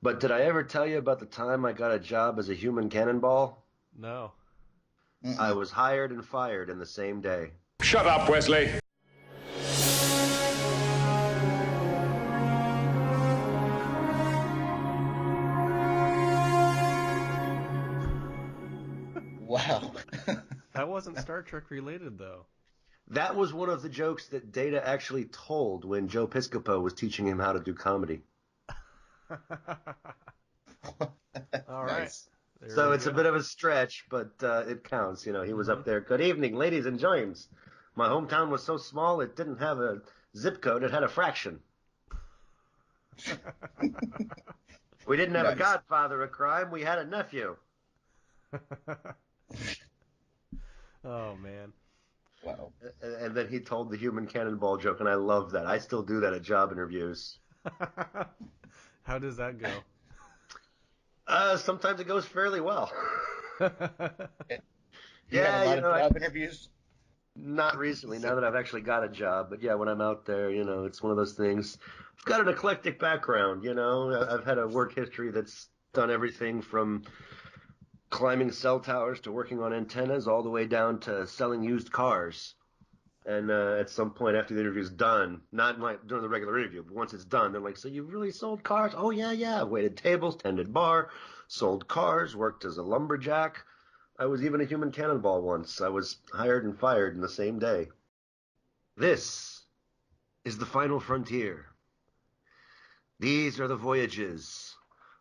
But did I ever tell you about the time I got a job as a human cannonball? No. I was hired and fired in the same day. Shut up, Wesley. Wow. That wasn't Star Trek related, though. That was one of the jokes that Data actually told when Joe Piscopo was teaching him how to do comedy. All Nice. right. So it's a bit of a stretch, but it counts. You know, he was up there. Good evening, ladies and gents. My hometown was so small it didn't have a zip code. It had a fraction. We didn't have a godfather of crime. We had a nephew. Oh, man. Wow. And then he told the human cannonball joke, and I love that. I still do that at job interviews. How does that go? Sometimes it goes fairly well. You have a lot of job interviews? Not recently, now that I've actually got a job. But yeah, when I'm out there, you know, it's one of those things. I've got an eclectic background, you know. I've had a work history that's done everything from climbing cell towers to working on antennas all the way down to selling used cars. And at some point after the interview's done, not like during the regular interview, but once it's done, they're like, so you really sold cars? Oh, yeah. Waited tables, tended bar, sold cars, worked as a lumberjack. I was even a human cannonball once. I was hired and fired in the same day. This is the final frontier. These are the voyages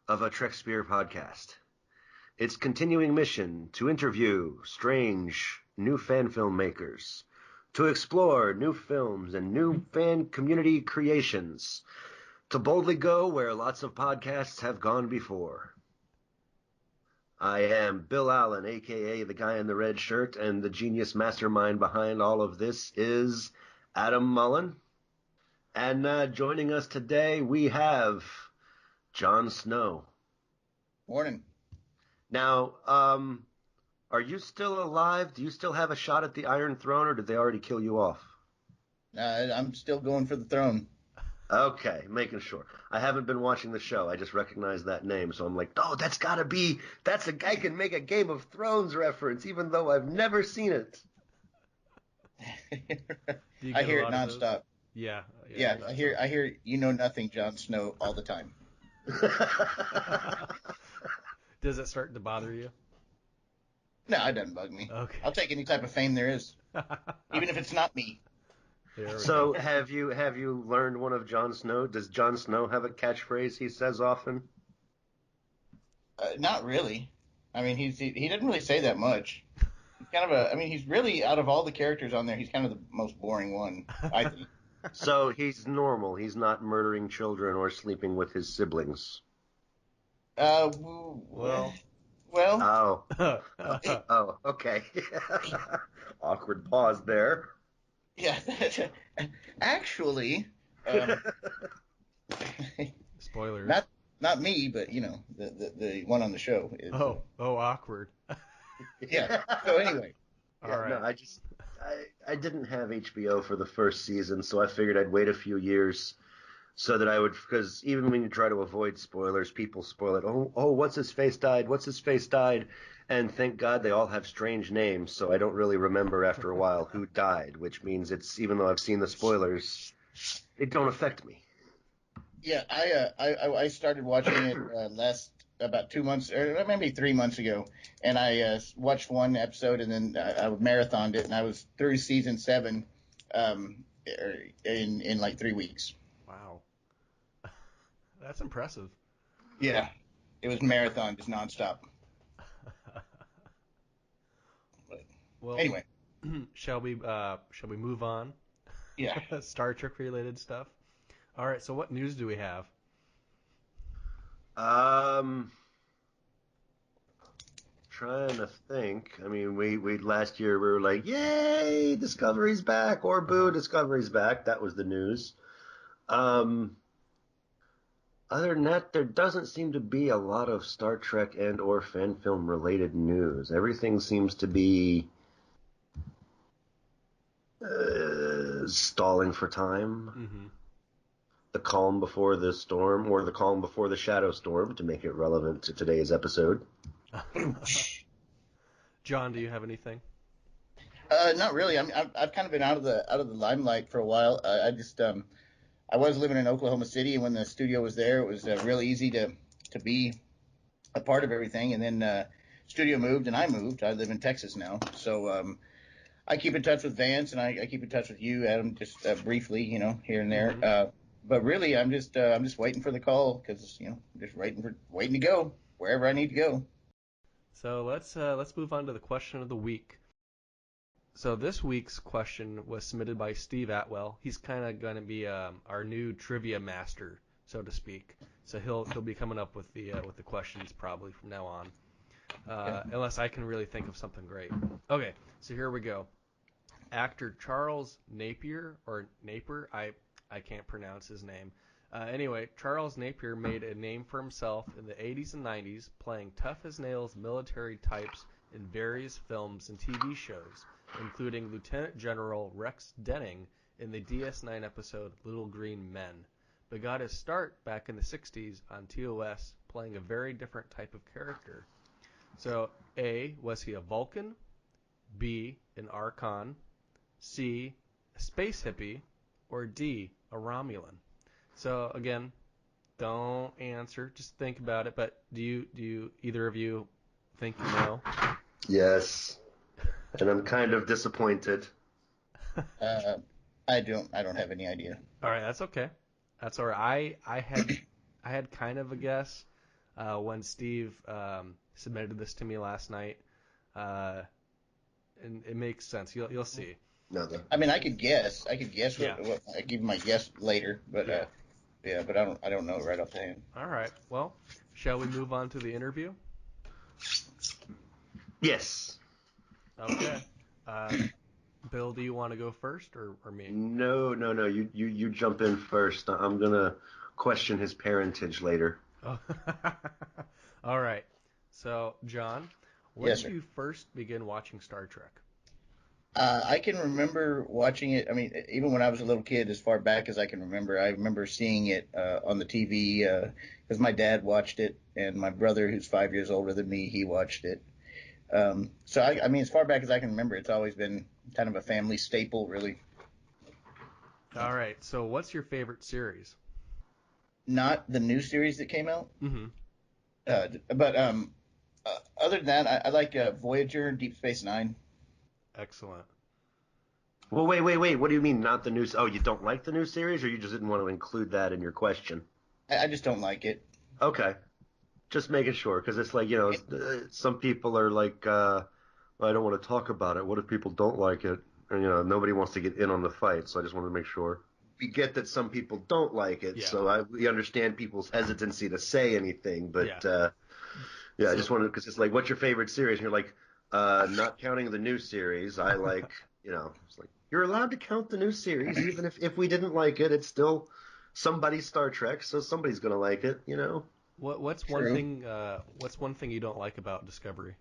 of a Trek-Spear podcast. Its continuing mission to interview strange new fan filmmakers, to explore new films and new fan community creations, to boldly go where lots of podcasts have gone before. I am Bill Allen, a.k.a. the guy in the red shirt, and the genius mastermind behind all of this is Adam Mullen. And joining us today, we have Jon Snow. Morning. Now, are you still alive? Do you still have a shot at the Iron Throne, or did they already kill you off? I'm still going for the throne. Okay, making sure. I haven't been watching the show. I just recognized that name, so I'm like, oh, that's a guy can make a Game of Thrones reference, even though I've never seen it. I hear it nonstop. Yeah, I hear you know nothing, Jon Snow, all the time. Does it start to bother you? No, it doesn't bug me. Okay. I'll take any type of fame there is, even if it's not me. So have you learned one of Jon Snow? Does Jon Snow have a catchphrase he says often? Not really. I mean, he doesn't really say that much. He's kind of he's really, out of all the characters on there, he's kind of the most boring one, I think. So he's normal. He's not murdering children or sleeping with his siblings. Well. Oh. Oh, okay. Awkward pause there. Yeah. Actually, spoilers. Not me, but you know, the one on the show is. Awkward. Yeah. So anyway. All right. No, I didn't have HBO for the first season, so I figured I'd wait a few years so that I would, because even when you try to avoid spoilers, people spoil it. Oh, what's his face died? What's his face died? And thank God they all have strange names, so I don't really remember after a while who died, which means it's, even though I've seen the spoilers, it don't affect me. Yeah, I started watching it about 2 months, or maybe 3 months ago, and I watched one episode, and then I marathoned it, and I was through season 7 in like 3 weeks. Wow. That's impressive. Yeah. It was marathon, just nonstop. Well, anyway. Shall we move on? Yeah. Star Trek related stuff. All right, so what news do we have? Trying to think. I mean, we last year we were like, yay, Discovery's back, or boo, Discovery's back. That was the news. Other than that, there doesn't seem to be a lot of Star Trek and or fan film related news. Everything seems to be stalling for time. the calm before the storm, or the calm before the shadow storm, to make it relevant to today's episode. John, do you have anything? Not really. I mean, I've kind of been out of the limelight for a while. I was living in Oklahoma City, and when the studio was there, it was real easy to be a part of everything. And then studio moved, and I moved. I live in Texas now, so I keep in touch with Vance, and I keep in touch with you, Adam, just briefly, here and there. Mm-hmm. But really, I'm just waiting for the call because just waiting to go wherever I need to go. So let's move on to the question of the week. So this week's question was submitted by Steve Atwell. He's kind of going to be our new trivia master, so to speak. So he'll be coming up with the questions probably from now on, unless I can really think of something great. Okay, so here we go. Actor Charles Napier, or Napier, I can't pronounce his name. Anyway, Charles Napier made a name for himself in the 80s and 90s, playing tough-as-nails military types in various films and TV shows, including Lieutenant General Rex Denning in the DS9 episode Little Green Men, but got his start back in the 60s on TOS playing a very different type of character. So, A, was he a Vulcan? B, an Archon? C, a space hippie? Or D, a Romulan? So, again, don't answer, just think about it, but do you either of you think you know? Yes. And I'm kind of disappointed. I don't have any idea. All right, that's okay. That's all right. I had kind of a guess when Steve submitted this to me last night, and it makes sense. You'll see. No, I mean, I could guess. Yeah. I give you my guess later, but but I don't know right off the hand. All right. Well, shall we move on to the interview? Yes. Okay. Bill, do you want to go first or me? No. You jump in first. I'm gonna question his parentage later. Oh. All right. So, John, when Yes, did sir. you first begin watching Star Trek? I can remember watching it. I mean, even when I was a little kid, as far back as I can remember, I remember seeing it on the TV because my dad watched it, and my brother, who's 5 years older than me, he watched it. So I mean, as far back as I can remember, it's always been kind of a family staple, really. All right. So, what's your favorite series? Not the new series that came out, Mm-hmm. but other than that, I like Voyager and Deep Space Nine. Excellent. Well, wait. What do you mean not the new? Oh, you don't like the new series, or you just didn't want to include that in your question? I just don't like it. Okay. Just making sure, because it's like, some people are like, I don't want to talk about it. What if people don't like it? And, nobody wants to get in on the fight, so I just wanted to make sure. We get that some people don't like it, Yeah. so we understand people's hesitancy to say anything, but, I just wanted, because it's like, what's your favorite series? And you're like, not counting the new series, I like, it's like, you're allowed to count the new series, even if we didn't like it, it's still somebody's Star Trek, so somebody's going to like it, What's True. one thing? What's one thing you don't like about Discovery?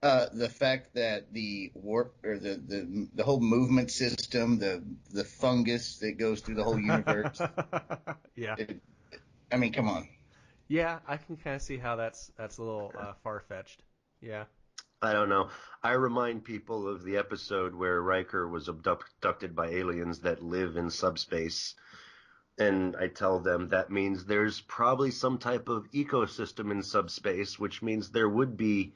The fact that the warp or the whole movement system, the fungus that goes through the whole universe. Yeah. I mean, come on. Yeah, I can kind of see how that's a little far-fetched. Yeah. I don't know. I remind people of the episode where Riker was abducted by aliens that live in subspace. And I tell them that means there's probably some type of ecosystem in subspace, which means there would be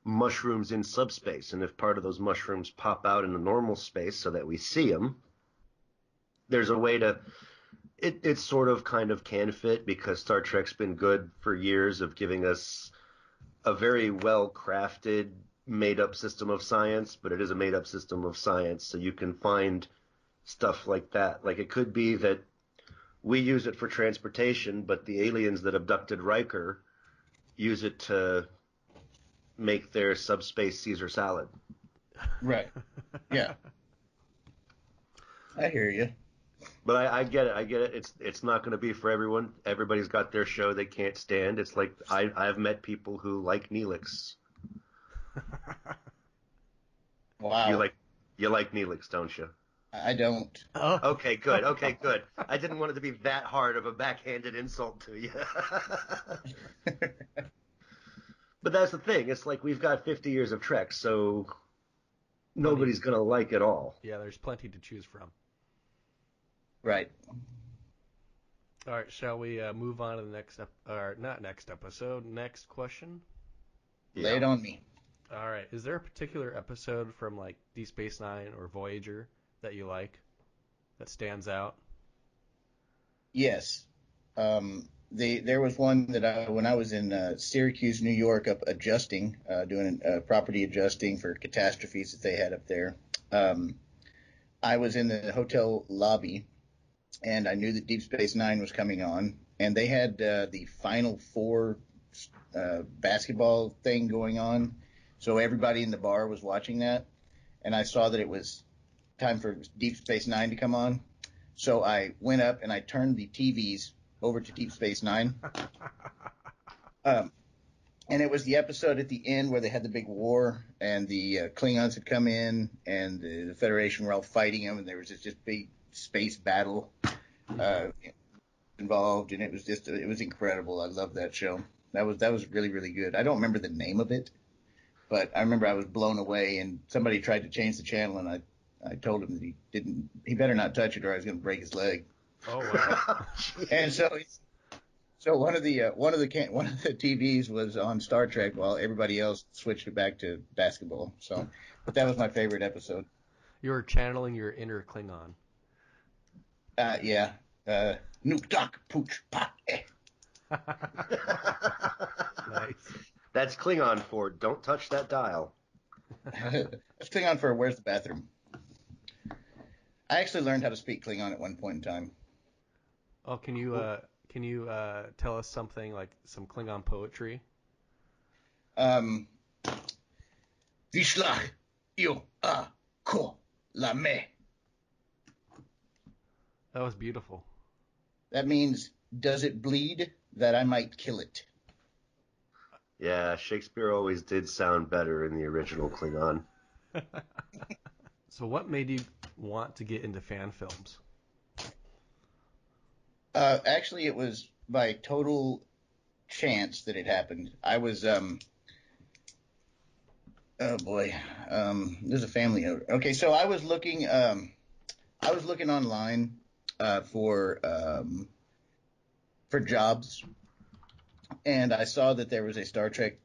mushrooms in subspace. And if part of those mushrooms pop out in the normal space so that we see them, there's a way to... It sort of kind of can fit, because Star Trek's been good for years of giving us a very well-crafted, made-up system of science, but it is a made-up system of science, so you can find stuff like that. Like, it could be that we use it for transportation, but the aliens that abducted Riker use it to make their subspace Caesar salad. Right. Yeah. I hear you. But I get it. It's not going to be for everyone. Everybody's got their show they can't stand. It's like I've met people who like Neelix. Wow. You like Neelix, don't you? I don't. Oh, Okay, good. Okay, good. I didn't want it to be that hard of a backhanded insult to you. But that's the thing. It's like we've got 50 years of Trek, so nobody's going to like it all. yeah, there's plenty to choose from. Right. All right, shall we move on to the next, or not next episode, next question? Lay it on me. All right, is there a particular episode from like Deep Space Nine or Voyager that you like, that stands out? Yes. There was one that when I was in Syracuse, New York, up adjusting, doing property adjusting for catastrophes that they had up there. I was in the hotel lobby, and I knew that Deep Space Nine was coming on, and they had the Final Four basketball thing going on, so everybody in the bar was watching that, and I saw that it was time for Deep Space Nine to come on, so I went up and I turned the TVs over to Deep Space Nine. And it was the episode at the end where they had the big war, and the Klingons had come in, and the Federation were all fighting them, and there was this big space battle involved, and it was incredible. I loved that show. That was really, really good. I don't remember the name of it, but I remember I was blown away, and somebody tried to change the channel, and I told him that he better not touch it or I was going to break his leg. Oh wow! And so one of the TVs was on Star Trek while everybody else switched it back to basketball. So, but that was my favorite episode. You were channeling your inner Klingon. Yeah. Nuke Doc Pooch Pa. Nice. That's Klingon for don't touch that dial. That's Klingon for where's the bathroom. I actually learned how to speak Klingon at one point in time. Oh, can you tell us something like some Klingon poetry? Vishlach yo a ko la me. That was beautiful. That means, does it bleed that I might kill it? Yeah, Shakespeare always did sound better in the original Klingon. So what made you want to get into fan films? Actually, it was by total chance that it happened. I was, oh boy, there's a family note. Okay, so I was looking online for jobs, and I saw that there was a Star Trek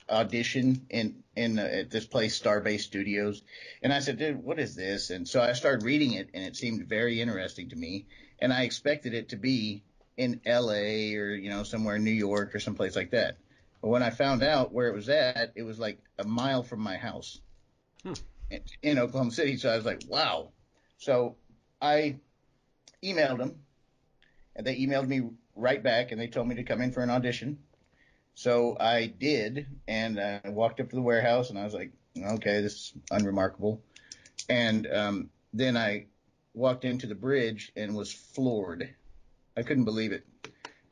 audition in at this place, Starbase Studios, and I said, dude, what is this? And so I started reading it, and it seemed very interesting to me, and I expected it to be in L.A. or somewhere in New York or someplace like that. But when I found out where it was at, it was like a mile from my house in Oklahoma City. So I was like, wow. So I emailed them, and they emailed me right back, and they told me to come in for an audition. So I did, and I walked up to the warehouse, and I was like, okay, this is unremarkable. And then I walked into the bridge and was floored. I couldn't believe it.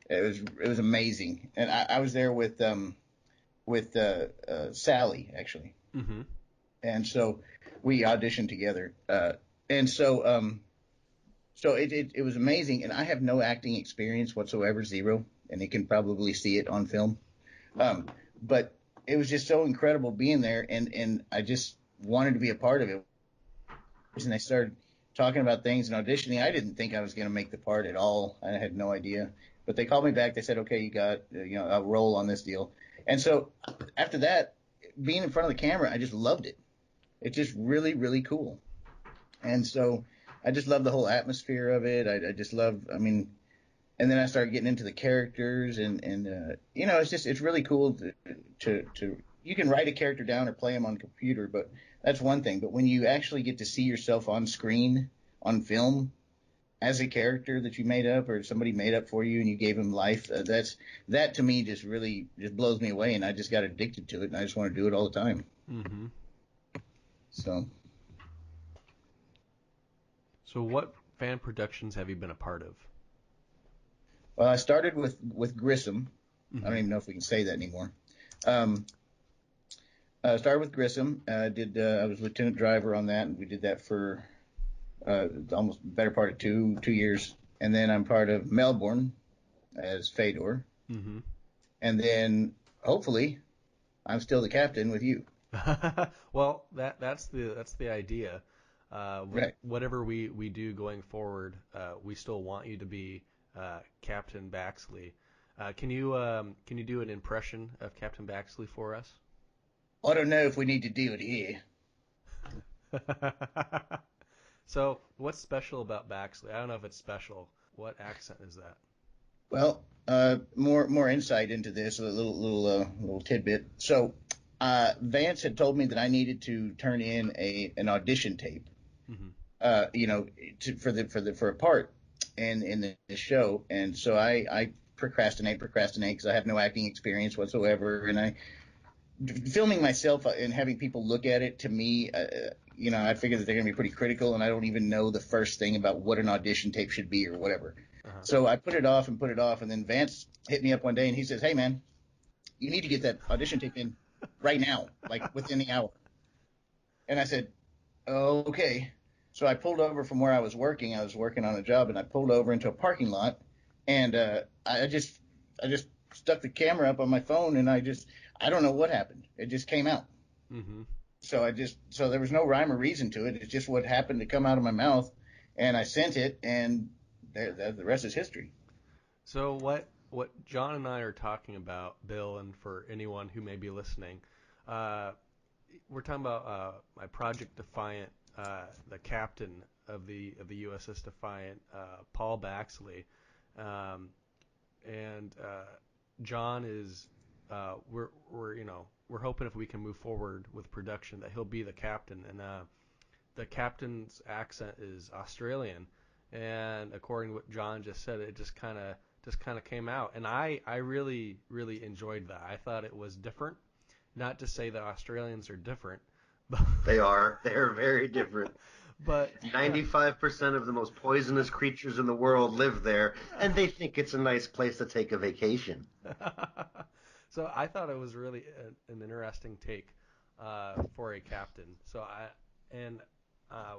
It was amazing. And I was there with Sally, actually. Mm-hmm. And so we auditioned together. And so it was amazing. And I have no acting experience whatsoever, zero. And you can probably see it on film. But it was just so incredible being there, and I just wanted to be a part of it. And I started talking about things and auditioning. I didn't think I was going to make the part at all. I had no idea. But they called me back. They said, okay, you got a role on this deal. And so after that, being in front of the camera, I just loved it. It's just really, really cool. And so I just love the whole atmosphere of it. I just love, and then I started getting into the characters, and it's really cool to you can write a character down or play them on a computer, but that's one thing. But when you actually get to see yourself on screen, on film, as a character that you made up or somebody made up for you and you gave him life, that to me just really just blows me away, and I just got addicted to it, and I just want to do it all the time. Mm-hmm. So what fan productions have you been a part of? Well, I started with Grissom. Mm-hmm. I don't even know if we can say that anymore. I started with Grissom. I was lieutenant driver on that, and we did that for almost better part of 2 years, and then I'm part of Melbourne as Fador, Mm-hmm. and then hopefully I'm still the captain with you. Well, that's the idea. Right. Whatever we do going forward, we still want you to be Captain Baxley. Can you do an impression of Captain Baxley for us? I don't know if we need to do it here. So, what's special about Baxley? I don't know if it's special. What accent is that? Well, more insight into this, a little tidbit. So, Vance had told me that I needed to turn in an audition tape, Mm-hmm. for a part in the show, and so I procrastinate because I have no acting experience whatsoever, and I filming myself and having people look at it, to me, I figure that they're going to be pretty critical, and I don't even know the first thing about what an audition tape should be or whatever. Uh-huh. So I put it off, and then Vance hit me up one day, and he says, "Hey, man, you need to get that audition tape in right now, like within the hour." And I said, "Oh, okay." So I pulled over from where I was working. I was working on a job, and I pulled over into a parking lot, and I just stuck the camera up on my phone, and I don't know what happened. It just came out. Mm-hmm. So there was no rhyme or reason to it. It's just what happened to come out of my mouth, and I sent it, and the rest is history. So what John and I are talking about, Bill, and for anyone who may be listening, uh, we're talking about my Project Defiant, the captain of the USS Defiant, Paul Baxley, um, and John is we're hoping if we can move forward with production that he'll be the captain, and the captain's accent is Australian, and according to what John just said, it just kind of came out, and I really really enjoyed that. I thought it was different. Not to say that Australians are different, but They are. They're very different. but 95% of the most poisonous creatures in the world live there, and they think it's a nice place to take a vacation. So I thought it was really an interesting take for a captain. So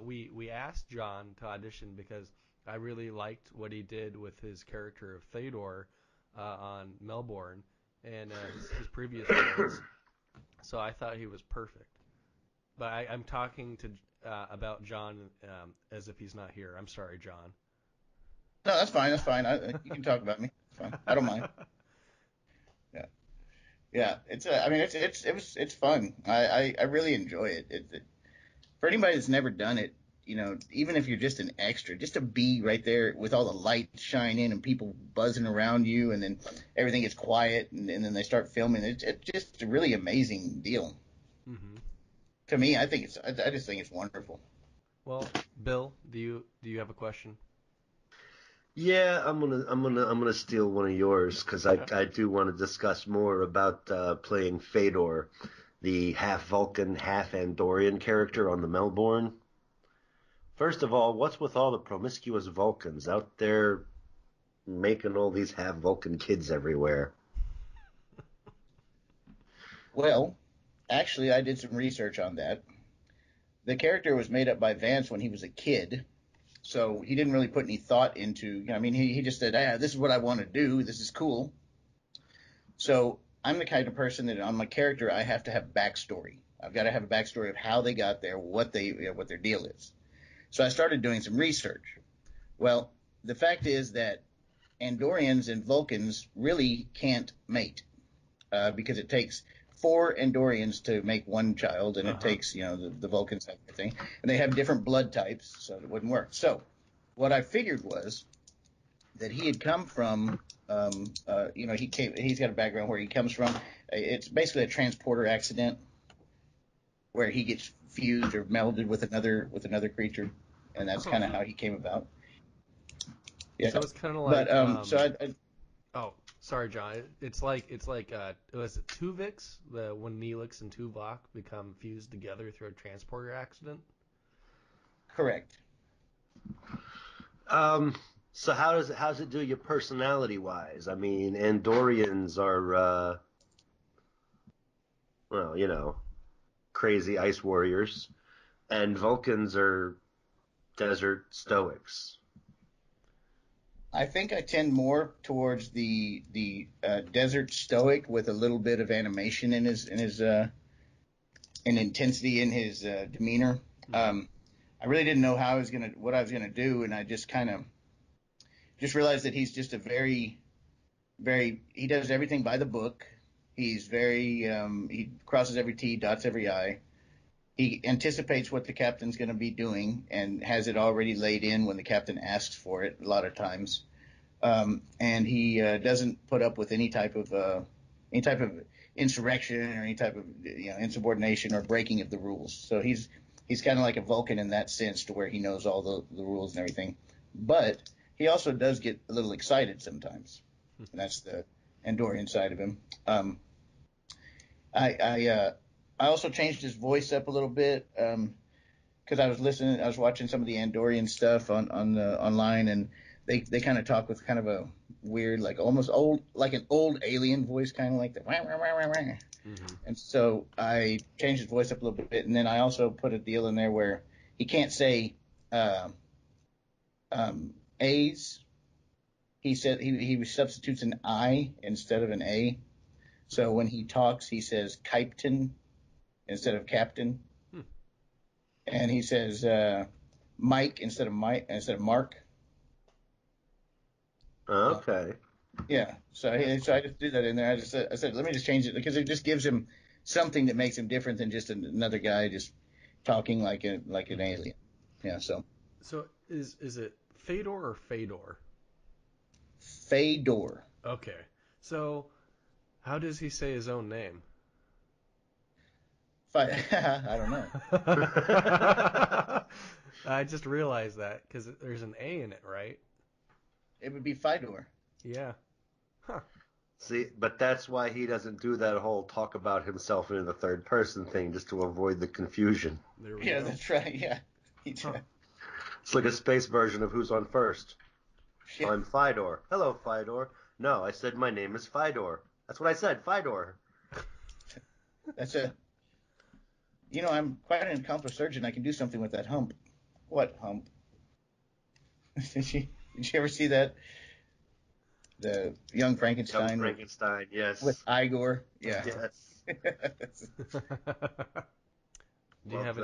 we asked John to audition because I really liked what he did with his character of Fador on Melbourne and his previous roles. So I thought he was perfect. But I'm talking to about John as if he's not here. I'm sorry, John. No, that's fine. That's fine. You can talk about me. It's fine. I don't mind. Yeah, yeah. I mean, it's fun. I really enjoy it. For anybody that's never done it, even if you're just an extra, just to be right there with all the lights shining and people buzzing around you, and then everything gets quiet, and then they start filming. It's just a really amazing deal. Hmm. To me, I just think it's wonderful. Well, Bill, do you have a question? Yeah, I'm gonna steal one of yours because I Okay. I do want to discuss more about playing Fedor, the half Vulcan, half Andorian character on the Melbourne. First of all, what's with all the promiscuous Vulcans out there making all these half Vulcan kids everywhere? Well, actually, I did some research on that. The character was made up by Vance when he was a kid, so he didn't really put any thought into. I mean, he just said, "Ah, this is what I want to do. This is cool." So I'm the kind of person that on my character I have to have backstory. I've got to have a backstory of how they got there, what their deal is. So I started doing some research. Well, the fact is that Andorians and Vulcans really can't mate, because it takes four Andorians to make one child, and it Uh-huh. takes the Vulcans have everything, and they have different blood types, so it wouldn't work. So what I figured was that he had come from, he's got a background where he comes from. It's basically a transporter accident where he gets fused or melded with another creature, and that's kind of how he came about. Yeah, So it's kind of but like oh, sorry, John. It's like was it Tuvix, the when Neelix and Tuvok become fused together through a transporter accident? correct. Um, so how's it do you personality wise? I mean, Andorians are well, crazy ice warriors, and Vulcans are desert stoics? I think I tend more towards the desert stoic with a little bit of animation in his and intensity in his demeanor. I really didn't know what I was gonna do, and I just kind of just realized that he's just a very he does everything by the book. He's very he crosses every T, dots every I. He anticipates what the captain's going to be doing and has it already laid in when the captain asks for it a lot of times. And he doesn't put up with any type of insurrection or any type of insubordination or breaking of the rules. So he's kind of like a Vulcan in that sense, to where he knows all the rules and everything. But he also does get a little excited sometimes, and that's the Andorian side of him. I also changed his voice up a little bit because I was watching some of the Andorian stuff online, and they kind of talk with kind of a weird, like almost old, like an old alien voice, kind of like the wah, wah, wah, wah, wah. And so I changed his voice up a little bit, and then I also put a deal in there where he can't say A's. He said he substitutes an I instead of an A. So when he talks, he says Kypton instead of Captain, and he says Mike instead of Mark. Okay. Yeah. So I just did that in there. I said let me just change it because it just gives him something that makes him different than just another guy just talking like an alien. Yeah. So is it Fador or Fador? Fador. Okay. So how does he say his own name? I don't know. I just realized that because there's an A in it, right? It would be Fador. Yeah. Huh. See, but that's why he doesn't do that whole talk about himself in the third person thing, just to avoid the confusion. There we go. That's right. Yeah. It's like a space version of Who's on First. Yeah. I'm Fador. Hello, Fador. No, I said my name is Fador. That's what I said, Fador. I'm quite an accomplished surgeon. I can do something with that hump. What hump? Did you ever see that? The Young Frankenstein. Young Frankenstein, yes. With Igor. Yeah. Yes. Do you have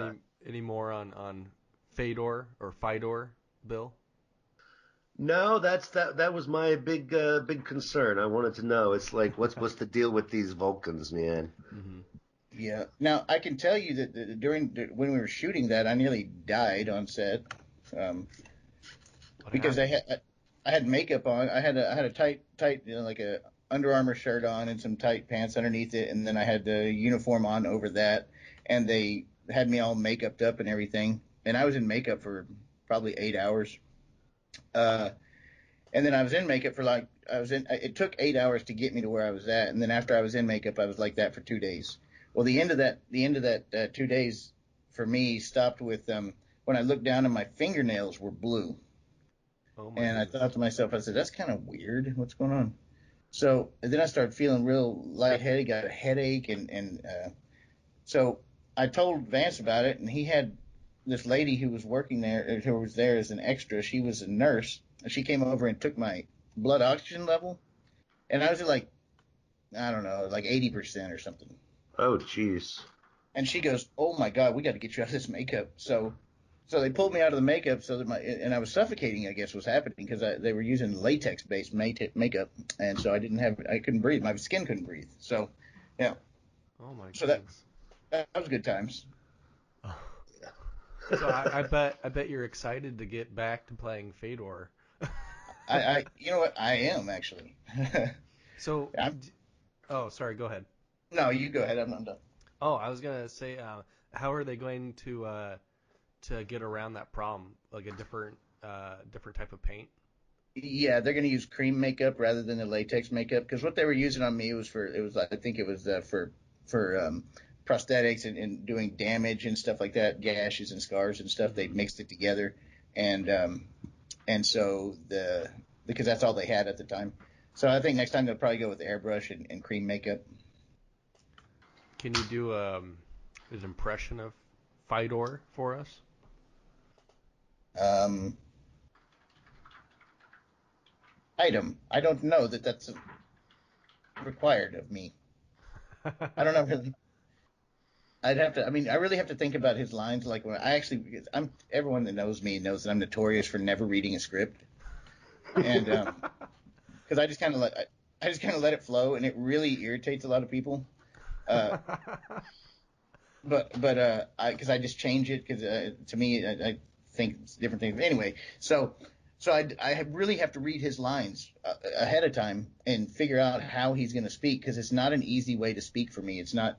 any more on Fador or Fidor, Bill? No, that was my big concern. I wanted to know. It's like, what's the deal with these Vulcans, man? Mm-hmm. Yeah. Now I can tell you that when we were shooting that, I nearly died on set because I had makeup on. I had a tight like a Under Armour shirt on and some tight pants underneath it, and then I had the uniform on over that, and they had me all makeuped up and everything, and I was in makeup for probably 8 hours. And then I was in makeup it took 8 hours to get me to where I was at. And then after I was in makeup, I was like that for 2 days. Well, the end of that 2 days for me stopped with, when I looked down and my fingernails were blue. Oh my and goodness. I thought to myself, I said, that's kind of weird. What's going on? So then I started feeling real lightheaded, got a headache. So I told Vance about it, and he had this lady who was working there, who was there as an extra. She was a nurse. She came over and took my blood oxygen level, and I was at like, I don't know, like 80% or something. Oh, jeez. And she goes, "Oh my God, we got to get you out of this makeup." So they pulled me out of the makeup and I was suffocating, I guess was happening because they were using latex-based makeup, and so I couldn't breathe. My skin couldn't breathe. So, yeah. Oh my So goodness. that was good times. So I bet you're excited to get back to playing Fador. You know what? I am actually. So, sorry, go ahead. No, you go ahead. I'm not done. Oh, I was gonna say, how are they going to get around that problem? Like a different type of paint? Yeah, they're going to use cream makeup rather than the latex makeup because what they were using on me was for prosthetics and doing damage and stuff like that, gashes and scars and stuff. They mixed it together, and so because that's all they had at the time. So I think next time they'll probably go with airbrush and cream makeup. Can you do an impression of Fidor for us? Um, Item. I don't know that that's required of me. I don't know really. I'd have to. I mean, I really have to think about his lines. Like when I actually, because I'm everyone that knows me knows that I'm notorious for never reading a script, and because I just kind of let it flow, and it really irritates a lot of people. Uh, but because I just change it because to me I think it's different things. Anyway, so really have to read his lines ahead of time and figure out how he's going to speak because it's not an easy way to speak for me. It's not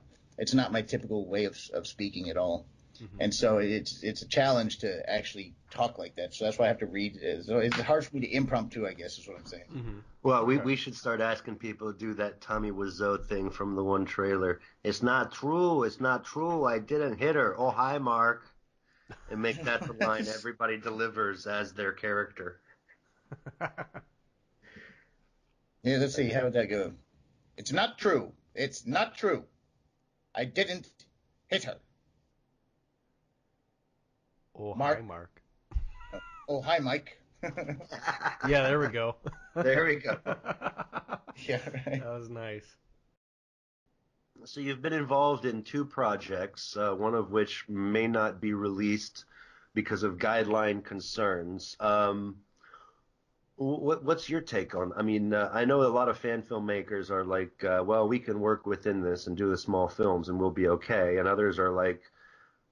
my typical way of speaking at all. Mm-hmm. And so it's a challenge to actually talk like that. So that's why I have to read. So it's hard for me to impromptu, I guess, is what I'm saying. Mm-hmm. Well, we should start asking people to do that Tommy Wiseau thing from the one trailer. It's not true. It's not true. I didn't hit her. Oh, hi, Mark. And make that the line everybody delivers as their character. Yeah, let's see. How would that go? It's not true. It's not true. I didn't hit her. Oh, Mark. hi, Mark. Oh, hi, Mike. Yeah, there we go. There we go. Yeah, right. That was nice. So you've been involved in two projects, one of which may not be released because of guideline concerns. What's your take on? I mean, I know a lot of fan filmmakers are like, well, we can work within this and do the small films and we'll be okay, and others are like,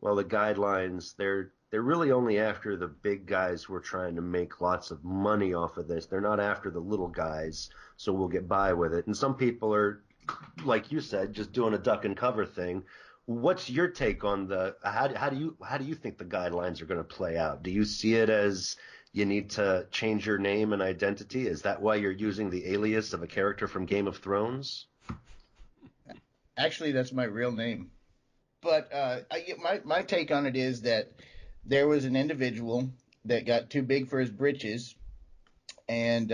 well, the guidelines they're really only after the big guys who are trying to make lots of money off of this. They're not after the little guys, so we'll get by with it. And some people are, like you said, just doing a duck and cover thing. What's your take on how do you think the guidelines are going to play out? Do you see it as you need to change your name and identity? Is that why you're using the alias of a character from Game of Thrones? Actually, that's my real name. But my take on it is that there was an individual that got too big for his britches and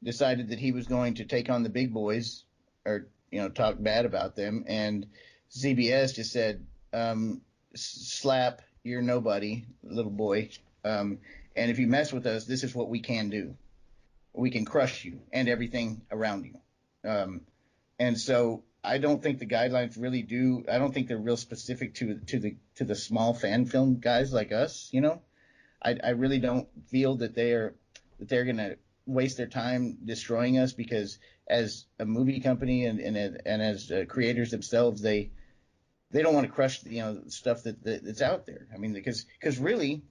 decided that he was going to take on the big boys or talk bad about them. And CBS just said, "Slap, you're nobody, little boy. And if you mess with us, this is what we can do. We can crush you and everything around you." And so I don't think the guidelines really do. I don't think they're real specific to the small fan film guys like us. I really don't feel that they're going to waste their time destroying us because as a movie company and as creators themselves, they don't want to crush stuff that's out there. I mean, because really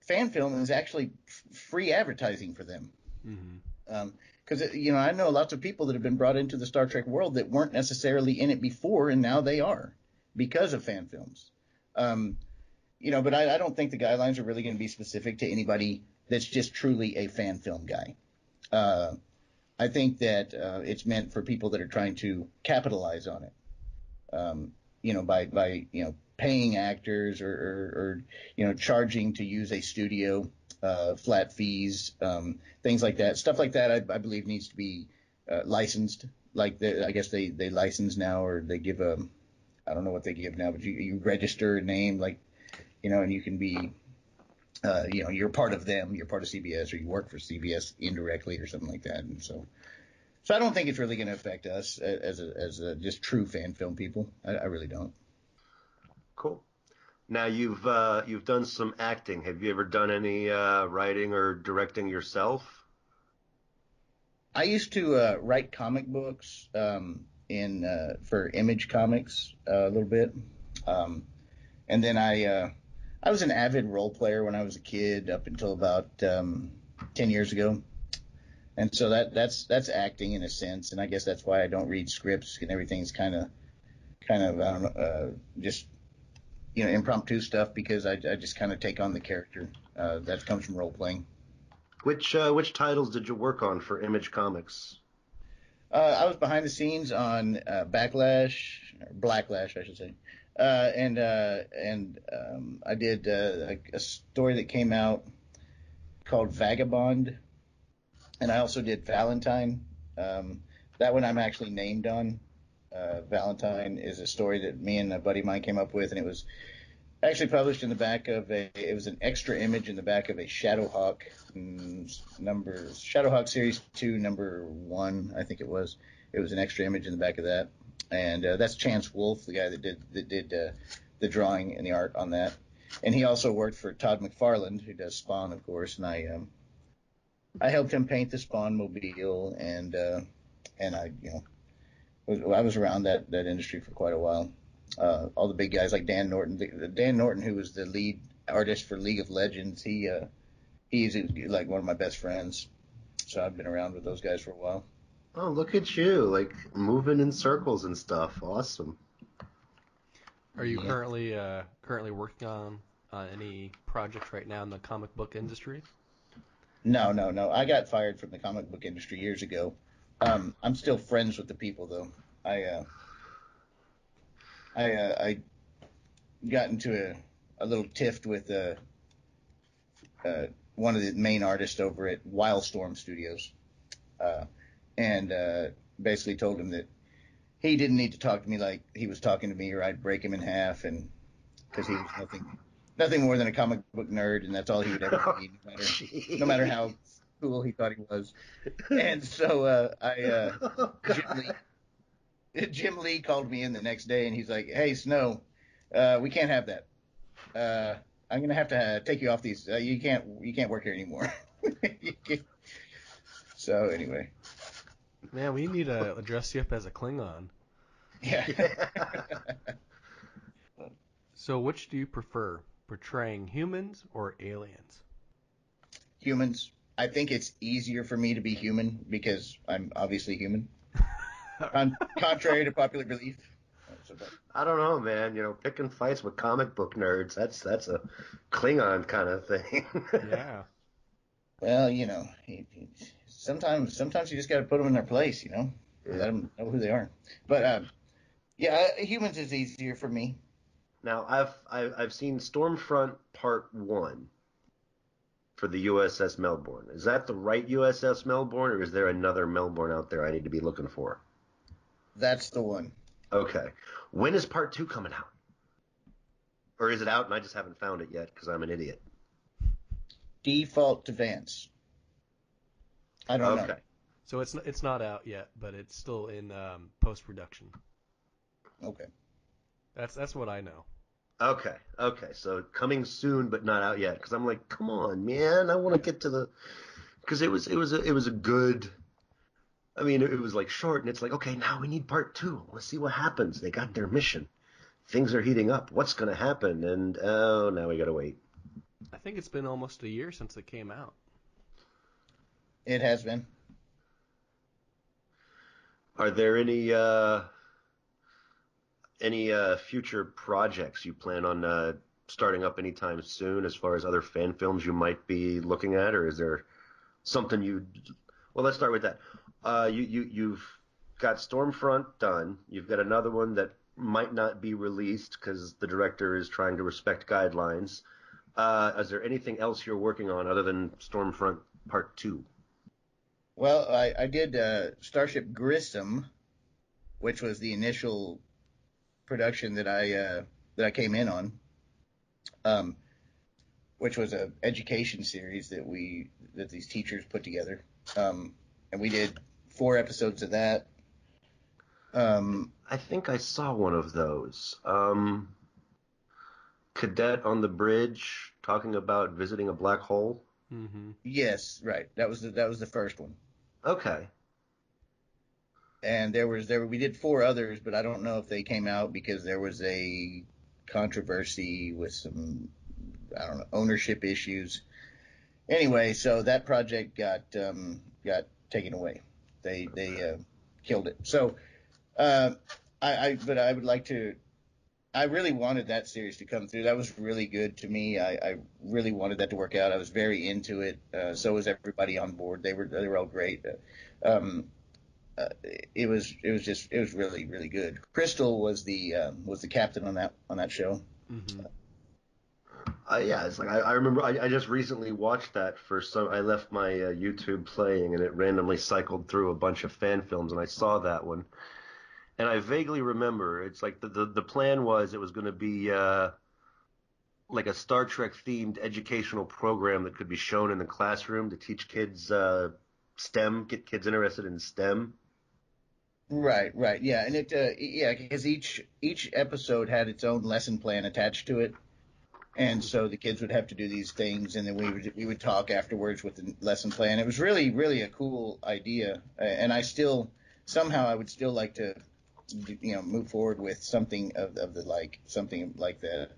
fan film is actually free advertising for them. Mm-hmm. Because I know lots of people that have been brought into the Star Trek world that weren't necessarily in it before, and now they are because of fan films. But I don't think the guidelines are really going to be specific to anybody that's just truly a fan film guy. I think that it's meant for people that are trying to capitalize on it. By paying actors or charging to use a studio. Flat fees, things like that. Stuff like that, I believe, needs to be licensed. Like I guess they license now, or they give I don't know what they give now, but you register a name, like, and you can be, you're part of them, you're part of CBS, or you work for CBS indirectly, or something like that. And so I don't think it's really going to affect us as just true fan film people. I really don't. Cool. Now you've done some acting. Have you ever done any writing or directing yourself? I used to write comic books for Image Comics a little bit, and then I was an avid role player when I was a kid up until about 10 years ago, and so that's acting in a sense, and I guess that's why I don't read scripts and everything's kind of I don't know, just impromptu stuff because I just kind of take on the character that comes from role playing. Which titles did you work on for Image Comics? I was behind the scenes on Blacklash, I should say, and I did a story that came out called Vagabond, and I also did Valentine. That one I'm actually named on. Valentine is a story that me and a buddy of mine came up with, and it was Actually published in the back of it was an extra image in the back of a Shadowhawk Shadowhawk Series 2, number 1, I think it was. It was an extra image in the back of that. And that's Chance Wolfe, the guy that did the drawing and the art on that. And he also worked for Todd McFarlane, who does Spawn, of course. And I helped him paint the Spawn mobile, and I I was around that industry for quite a while. All the big guys like Dan Norton, Dan Norton, who was the lead artist for League of Legends, he's like one of my best friends. So I've been around with those guys for a while. Oh, look at you, like moving in circles and stuff. Awesome. Are you currently working on any projects right now in the comic book industry? No. I got fired from the comic book industry years ago. I'm still friends with the people, though. I got into a little tiff with one of the main artists over at Wildstorm Studios, and basically told him that he didn't need to talk to me like he was talking to me, or I'd break him in half, and because he was nothing more than a comic book nerd, and that's all he would ever be, no matter how cool he thought he was. And so Jim Lee called me in the next day, and he's like, "Hey, Snow, we can't have that. I'm gonna have to take you off these. You can't work here anymore." So anyway, Man, we need to dress you up as a Klingon. yeah. So which do you prefer, portraying humans or aliens? Humans. I think it's easier for me to be human because I'm obviously human. Contrary to popular belief. I don't know, man. Picking fights with comic book nerds, that's a Klingon kind of thing. Yeah. Well, sometimes you just got to put them in their place, Yeah. Let them know who they are. But yeah, humans is easier for me. Now, I've seen Stormfront Part 1 for the USS Melbourne. Is that the right USS Melbourne, or is there another Melbourne out there I need to be looking for? That's the one. Okay. When is Part 2 coming out? Or is it out and I just haven't found it yet because I'm an idiot? Default to Vance. I don't know. Okay. So it's not out yet, but it's still in post-production. Okay. That's what I know. Okay. So coming soon, but not out yet. Because I'm like, come on, man, I want to get to the. Because it was a good. I mean, it was like short, and it's like, okay, now we need Part 2. Let's see what happens. They got their mission. Things are heating up. What's going to happen? And now we got to wait. I think it's been almost a year since it came out. It has been. Are there any future projects you plan on starting up anytime soon, as far as other fan films you might be looking at, or is there something you? Well, let's start with that. You've got Stormfront done. You've got another one that might not be released because the director is trying to respect guidelines. Is there anything else you're working on other than Stormfront Part 2? Well, I did Starship Grissom, which was the initial production that I came in on, which was a education series that these teachers put together, and we did 4 episodes of that. I think I saw one of those. Cadet on the bridge talking about visiting a black hole. Mm-hmm. Yes, right. That was the first one. Okay. And we did 4 others, but I don't know if they came out because there was a controversy with some, I don't know, ownership issues. Anyway, so that project got taken away. They killed it. So but I would like to. I really wanted that series to come through. That was really good to me. I really wanted that to work out. I was very into it. So was everybody on board. They were all great. It was really, really good. Crystal was the captain on that show. Mm-hmm. Yeah, it's like I remember I just recently watched that for some. I left my YouTube playing and it randomly cycled through a bunch of fan films and I saw that one. And I vaguely remember it's like the plan was it was going to be like a Star Trek themed educational program that could be shown in the classroom to teach kids STEM, get kids interested in STEM. Right, yeah, and yeah, because each episode had its own lesson plan attached to it, and so the kids would have to do these things, and then we would talk afterwards with the lesson plan. It was really really a cool idea, and I would still like to move forward with something of the like something like that,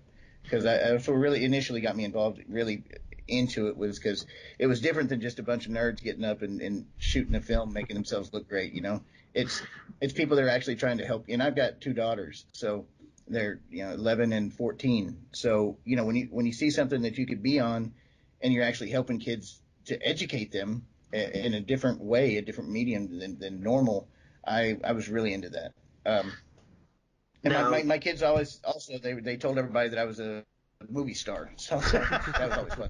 because that's what really initially got me involved really into it, was because it was different than just a bunch of nerds getting up and shooting a film, making themselves look great. It's people that are actually trying to help. And I've got two daughters, so they're 11 and 14. So when you see something that you could be on, and you're actually helping kids to educate them in a different way, a different medium than normal, I was really into that. And Now, my kids always also they told everybody that I was a movie star, so that was always fun.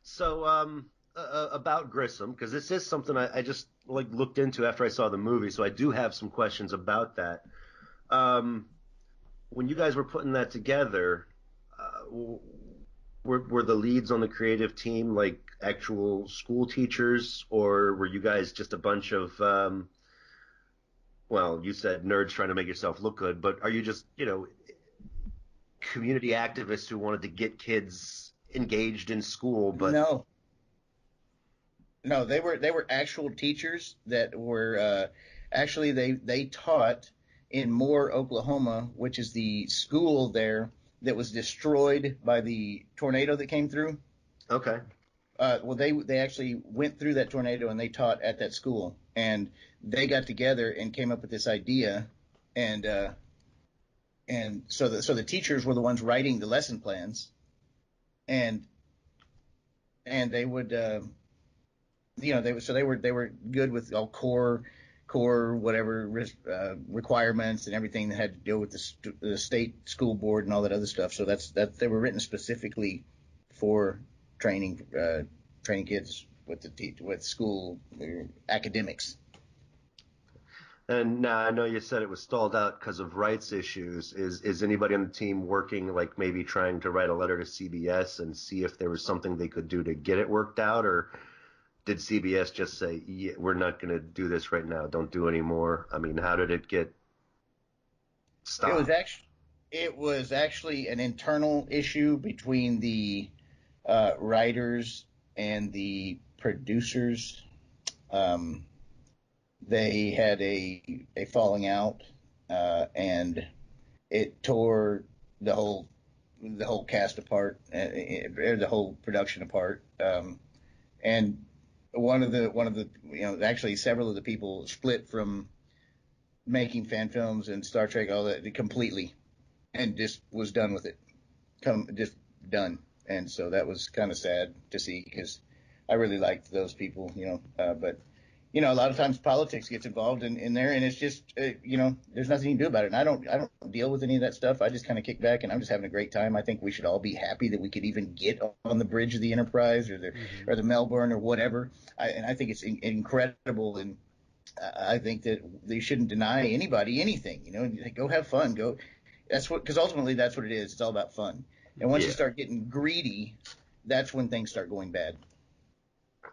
so about Grissom, because this is something I just like looked into after I saw the movie, so I do have some questions about that. When you guys were putting that together, were the leads on the creative team like actual school teachers, or were you guys just a bunch of well, you said nerds trying to make yourself look good, but are you just, community activists who wanted to get kids engaged in school, but No, no, they were actual teachers that were actually they taught in Moore, Oklahoma, which is the school there that was destroyed by the tornado that came through. okay. Well, they actually went through that tornado, and they taught at that school, and they got together and came up with this idea, and so the teachers were the ones writing the lesson plans, and they would they were good with all core whatever requirements and everything that had to deal with the state school board and all that other stuff. So that they were written specifically for training training kids with with school academics. And now I know you said it was stalled out because of rights issues. Is anybody on the team working, like maybe trying to write a letter to CBS and see if there was something they could do to get it worked out, or did CBS just say, yeah, we're not going to do this right now, don't do any more? I mean, how did it get It was stopped? actually an internal issue between the writers and the producers. Um, they had a falling out, and it tore the whole cast apart, the whole production apart. And one of the actually several of the people split from making fan films and Star Trek, all that, completely, and just was done with it. Just done. And so that was kind of sad to see, because I really liked those people, but a lot of times politics gets involved in there, and it's just, there's nothing you can do about it. And I don't deal with any of that stuff. I just kind of kick back, and I'm just having a great time. I think we should all be happy that we could even get on the bridge of the Enterprise, or the Mm-hmm. or the Melbourne, or whatever. And I think it's incredible, and I think that they shouldn't deny anybody anything. Go have fun. Go. Because ultimately that's what it is. It's all about fun. And once you Yeah. start getting greedy, that's when things start going bad.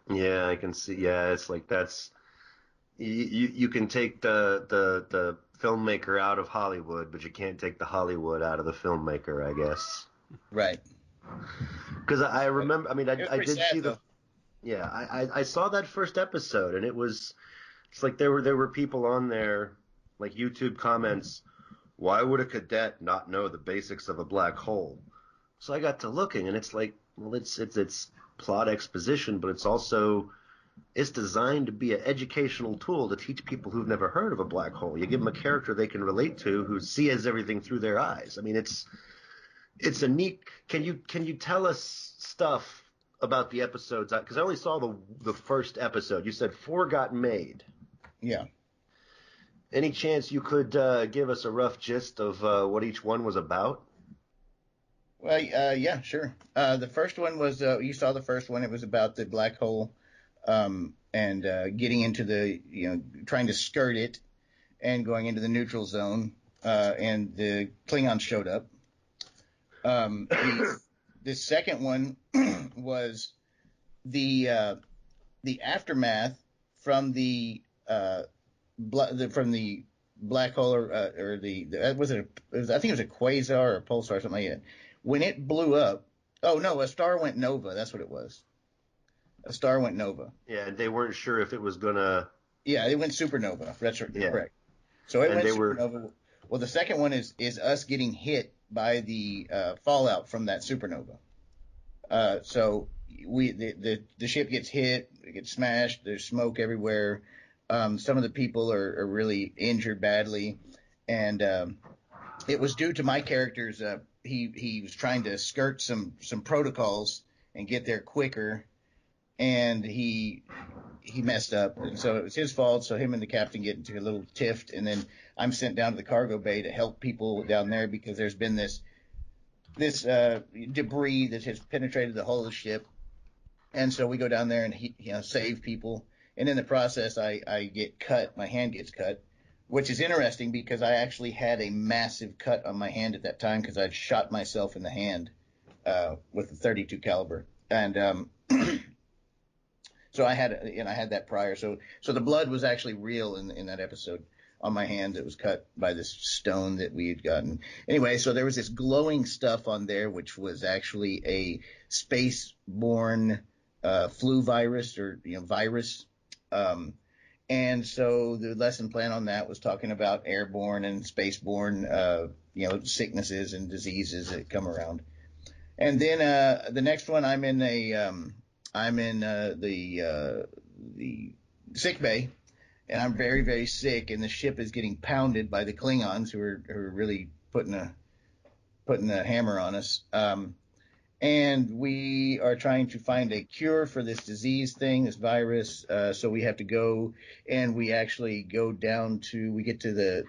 Yeah, I can see. Yeah, it's like you can take the filmmaker out of Hollywood, but you can't take the Hollywood out of the filmmaker, I guess. Right. Because I remember, I mean, It was I pretty did sad see though. yeah, I saw that first episode, and it's like there were people on there, like YouTube comments, why would a cadet not know the basics of a black hole? So I got to looking, and it's like, well, it's plot exposition, but it's designed to be an educational tool to teach people who've never heard of a black hole. You give them a character they can relate to, who sees everything through their eyes. I mean, it's a neat. Can you tell us stuff about the episodes? Because I only saw the first episode. You said 4 got made. Yeah. Any chance you could give us a rough gist of what each one was about? Well, yeah, sure. The first one was you saw the first one. It was about the black hole, and getting into trying to skirt it and going into the neutral zone, and the Klingons showed up. The second one was the aftermath from the black hole or the I think it was a quasar or a pulsar or something like that. When it blew up, oh no, a star went nova. That's what it was. A star went nova. Yeah, and they weren't sure if it was gonna. Yeah, it went supernova. That's Yeah. correct. So it And went they were. supernova. Well, the second one is us getting hit by the fallout from that supernova. So the ship gets hit, it gets smashed. There's smoke everywhere. Some of the people are really injured badly, and it was due to my character's. He was trying to skirt some protocols and get there quicker, and he messed up, and so it was his fault. So him and the captain get into a little tiff, and then I'm sent down to the cargo bay to help people down there because there's been this debris that has penetrated the hull of the ship, and so we go down there and save people. And in the process, I get cut. My hand gets cut, which is interesting because I actually had a massive cut on my hand at that time because I'd shot myself in the hand with a .32 caliber, and so I had that prior. So the blood was actually real in that episode on my hand that was cut by this stone that we had gotten. Anyway, so there was this glowing stuff on there, which was actually a space-borne flu virus or virus. And so the lesson plan on that was talking about airborne and spaceborne sicknesses and diseases that come around. And then the next one, I'm in the sick bay, and I'm very, very sick, and the ship is getting pounded by the Klingons who are really putting a hammer on us. And we are trying to find a cure for this disease thing, this virus. So we have to go, and we actually go down we get to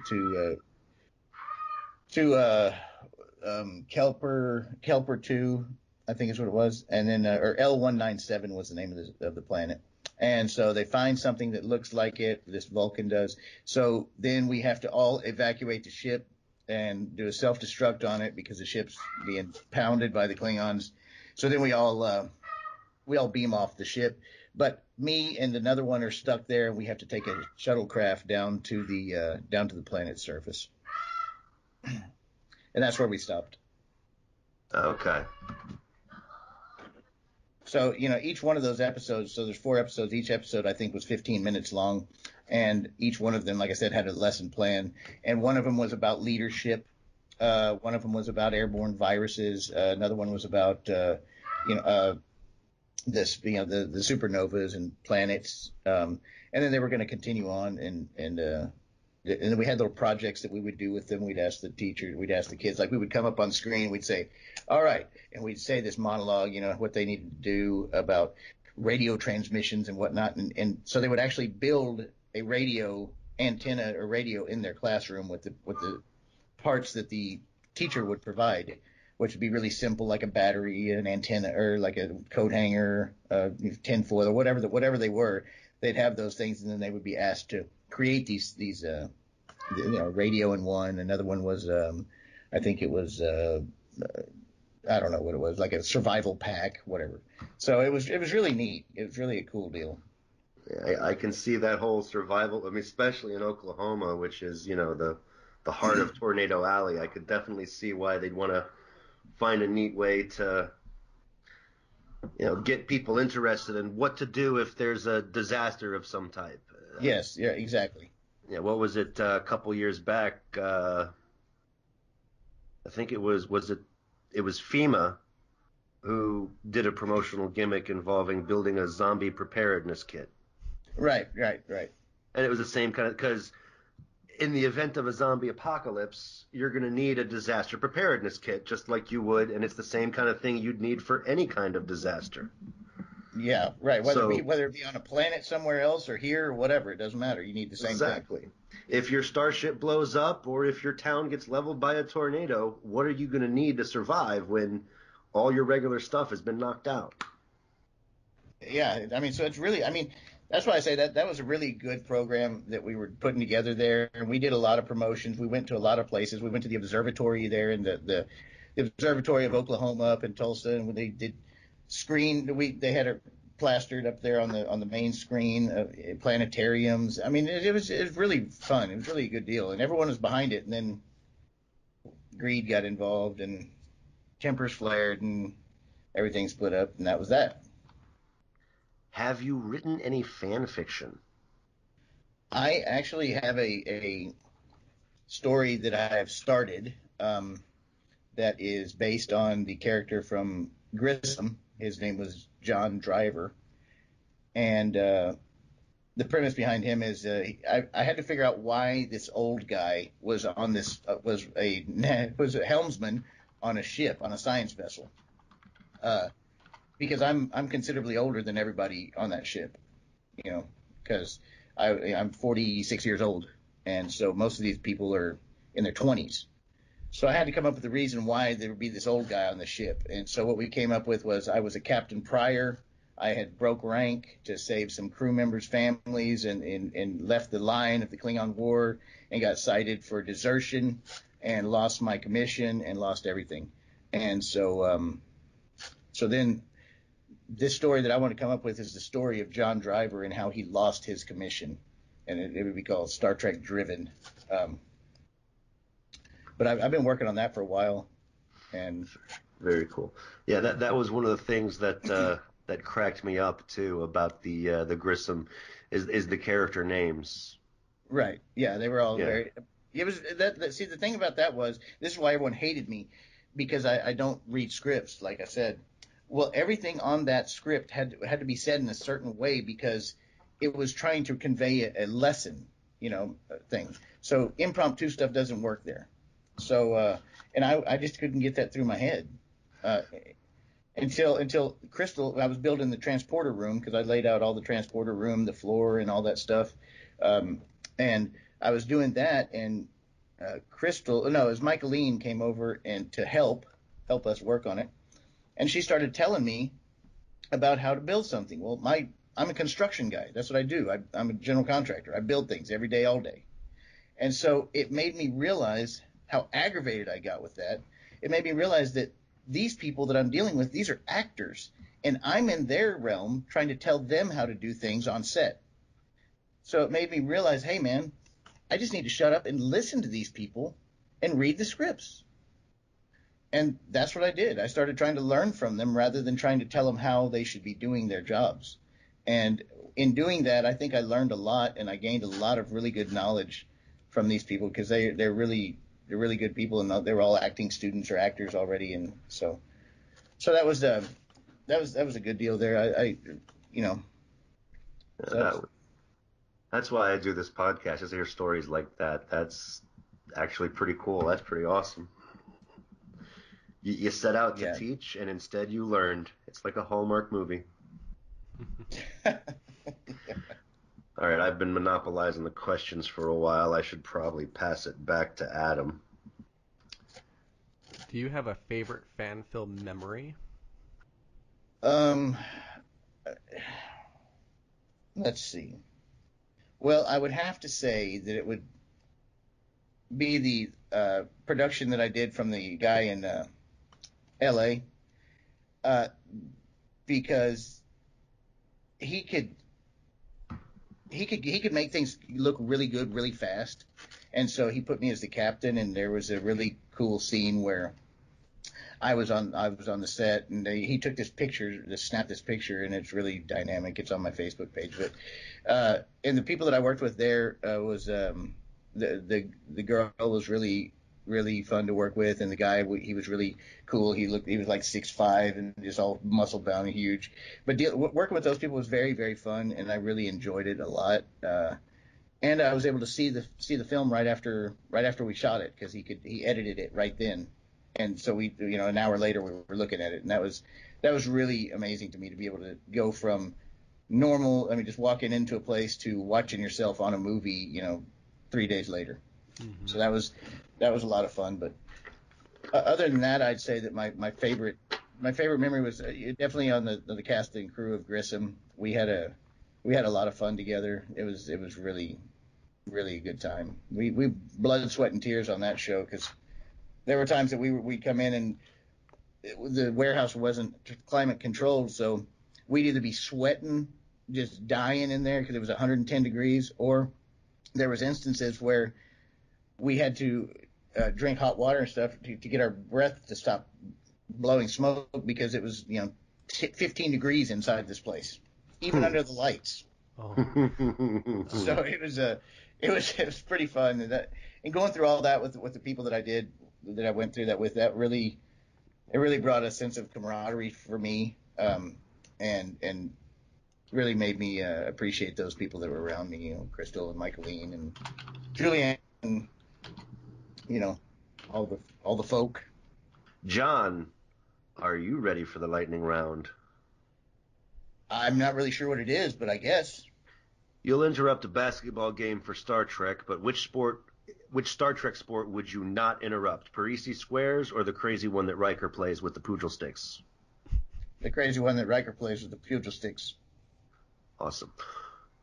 Kelper 2, I think is what it was, and then or L197 was the name of the planet. And so they find something that looks like it. This Vulcan does. So then we have to all evacuate the ship and do a self-destruct on it because the ship's being pounded by the Klingons. So then we all beam off the ship. But me and another one are stuck there, and we have to take a shuttlecraft down to the planet's surface. And that's where we stopped. Okay. So, each one of those episodes, so there's 4 episodes. Each episode, I think, was 15 minutes long. And each one of them, like I said, had a lesson plan. And one of them was about leadership. One of them was about airborne viruses. Another one was about, the supernovas and planets. And then they were going to continue on. And then we had little projects that we would do with them. We'd ask the teachers, we'd ask the kids, like we would come up on screen, we'd say, all right. And we'd say this monologue, what they needed to do about radio transmissions and whatnot. And so they would actually build a radio antenna or radio in their classroom with the parts that the teacher would provide, which would be really simple, like a battery, an antenna, or like a coat hanger, tinfoil, or whatever they were. They'd have those things, and then they would be asked to create these radio in one. Another one was I think it was I don't know what it was, like a survival pack, whatever. So it was really neat. It was really a cool deal. Yeah, I can see that whole survival. I mean, especially in Oklahoma, which is the heart of Tornado Alley. I could definitely see why they'd want to find a neat way to get people interested in what to do if there's a disaster of some type. Yes, yeah, exactly. Yeah, what was it a couple years back? I think it was FEMA who did a promotional gimmick involving building a zombie preparedness kit. Right. And it was the same kind of, because in the event of a zombie apocalypse, you're going to need a disaster preparedness kit, just like you would, and it's the same kind of thing you'd need for any kind of disaster. Yeah, right. Whether it be on a planet somewhere else or here or whatever, it doesn't matter. You need the same exactly. thing. If your starship blows up or if your town gets leveled by a tornado, what are you going to need to survive when all your regular stuff has been knocked out? Yeah, I mean, so it's really, that's why I say that was a really good program that we were putting together there. And we did a lot of promotions. We went to a lot of places. We went to the observatory there in the the Observatory of Oklahoma up in Tulsa, and when they did they had it plastered up there on the main screen, planetariums. I mean, it was really fun. It was really a good deal, and everyone was behind it. And then greed got involved, and tempers flared, and everything split up, and that was that. Have you written any fan fiction? I actually have a story that I have started that is based on the character from Grissom. His name was John Driver, and the premise behind him is I had to figure out why this old guy was on this was a helmsman on a ship, on a science vessel, because I'm considerably older than everybody on that ship, because I'm 46 years old, and so most of these people are in their 20s. So I had to come up with a reason why there would be this old guy on the ship. And so what we came up with was I was a captain prior. I had broke rank to save some crew members' families and left the line of the Klingon War and got cited for desertion and lost my commission and lost everything. And so then this story that I want to come up with is the story of John Driver and how he lost his commission. And it would be called Star Trek Driven. But I've been working on that for a while, and very cool. Yeah, that was one of the things that that cracked me up too about the Grissom is the character names. Right. Yeah, they were all very. It was that. See, the thing about that was this is why everyone hated me, because I don't read scripts, like I said. Well, everything on that script had to be said in a certain way because it was trying to convey a lesson, thing. So impromptu stuff doesn't work there. So, and I just couldn't get that through my head until Crystal. I was building the transporter room because I laid out all the transporter room, the floor, and all that stuff. And I was doing that, and Crystal, no, it was Michaeline came over and to help us work on it, and she started telling me about how to build something. Well, I'm a construction guy. That's what I do. I'm a general contractor. I build things every day, all day, and so it made me realize how aggravated I got with that. It made me realize that these people that I'm dealing with, these are actors, and I'm in their realm trying to tell them how to do things on set. So it made me realize, hey, man, I just need to shut up and listen to these people and read the scripts. And that's what I did. I started trying to learn from them rather than trying to tell them how they should be doing their jobs. And in doing that, I think I learned a lot, and I gained a lot of really good knowledge from these people because they're really good people, and they were all acting students or actors already, and so that was a good deal there. That's why I do this podcast, is to hear stories like that. That's actually pretty cool. That's pretty awesome. You set out to teach, and instead you learned. It's like a Hallmark movie. All right, I've been monopolizing the questions for a while. I should probably pass it back to Adam. Do you have a favorite fan film memory? Let's see. Well, I would have to say that it would be the production that I did from the guy in L.A. Because he could make things look really good really fast, and so he put me as the captain. And there was a really cool scene where I was on the set, and he took this picture, snapped this picture, and it's really dynamic. It's on my Facebook page. But and the people that I worked with there was the girl was really fun to work with, and the guy, he was really cool. He was like 6'5" and just all muscle bound and huge. But working with those people was very, very fun, and I really enjoyed it a lot. And I was able to see the film right after we shot it, because he edited it right then. And so we, an hour later we were looking at it, and that was really amazing to me to be able to go from normal, just walking into a place to watching yourself on a movie, 3 days later. Mm-hmm. So that was a lot of fun. But other than that, I'd say that my favorite memory was definitely on the cast and crew of Grissom. We had a lot of fun together. It was really, really a good time. We blood, sweat, and tears on that show, because There were times that we'd come in and the warehouse wasn't climate controlled, so we'd either be sweating, just dying in there because it was 110 degrees, or there was instances where we had to drink hot water and stuff to get our breath to stop blowing smoke because it was 15 degrees inside this place, even under the lights. Oh. So it was pretty fun, and going through all that with the people that I went through that with, it really brought a sense of camaraderie for me, and really made me appreciate those people that were around me, Crystal and Michaeline and Julianne, and all the folk. John, are you ready for the lightning round? I'm not really sure what it is, but I guess. You'll interrupt a basketball game for Star Trek, but which Star Trek sport would you not interrupt? Parisi squares or the crazy one that Riker plays with the pugil sticks? The crazy one that Riker plays with the pugil sticks. Awesome.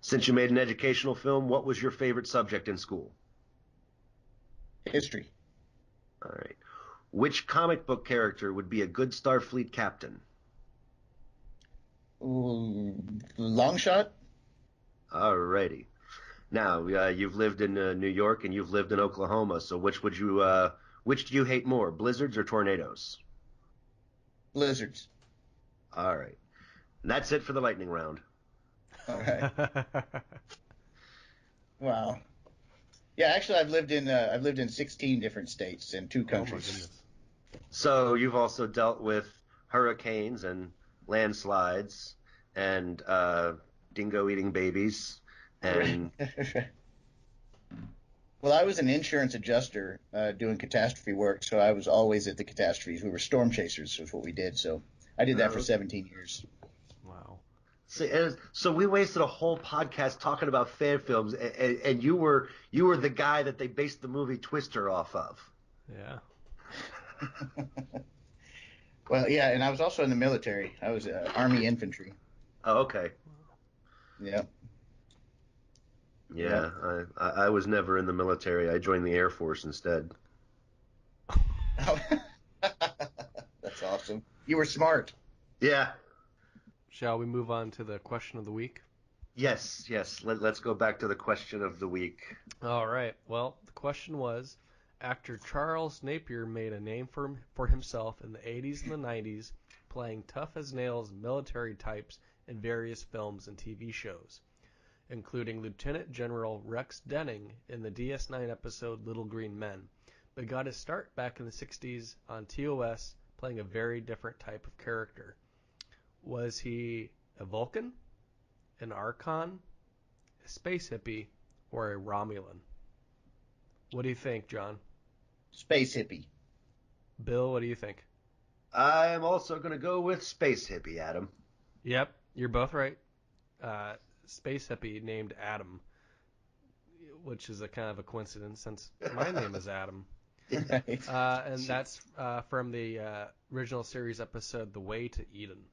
Since you made an educational film, what was your favorite subject in school? History. All right. Which comic book character would be a good Starfleet captain? Ooh, long shot. All righty. Now, you've lived in New York and you've lived in Oklahoma, so which do you hate more, blizzards or tornadoes? Blizzards. All right. And that's it for the lightning round. All right. Wow. Yeah, actually, I've lived in 16 different states and 2 countries. Oh my goodness. So you've also dealt with hurricanes and landslides and dingo-eating babies and. Well, I was an insurance adjuster doing catastrophe work, so I was always at the catastrophes. We were storm chasers, was what we did. So I did that for 17 years. Wow. So we wasted a whole podcast talking about fan films, and you were the guy that they based the movie Twister off of. Yeah. Well, yeah, and I was also in the military. I was Army infantry. Oh, okay. Yeah. Yeah, I was never in the military. I joined the Air Force instead. That's awesome. You were smart. Yeah. Shall we move on to the question of the week? Yes. Let's go back to the question of the week. All right. Well, the question was, actor Charles Napier made a name for himself in the 80s and the 90s, playing tough-as-nails military types in various films and TV shows, including Lieutenant General Rex Denning in the DS9 episode Little Green Men, but got his start back in the 60s on TOS playing a very different type of character. Was he a Vulcan, an Archon, a space hippie, or a Romulan? What do you think, John? Space hippie. Bill, what do you think? I'm also going to go with space hippie, Adam. Yep, you're both right. Space hippie named Adam, which is a kind of a coincidence since my name is Adam. Right. And that's from the original series episode The Way to Eden.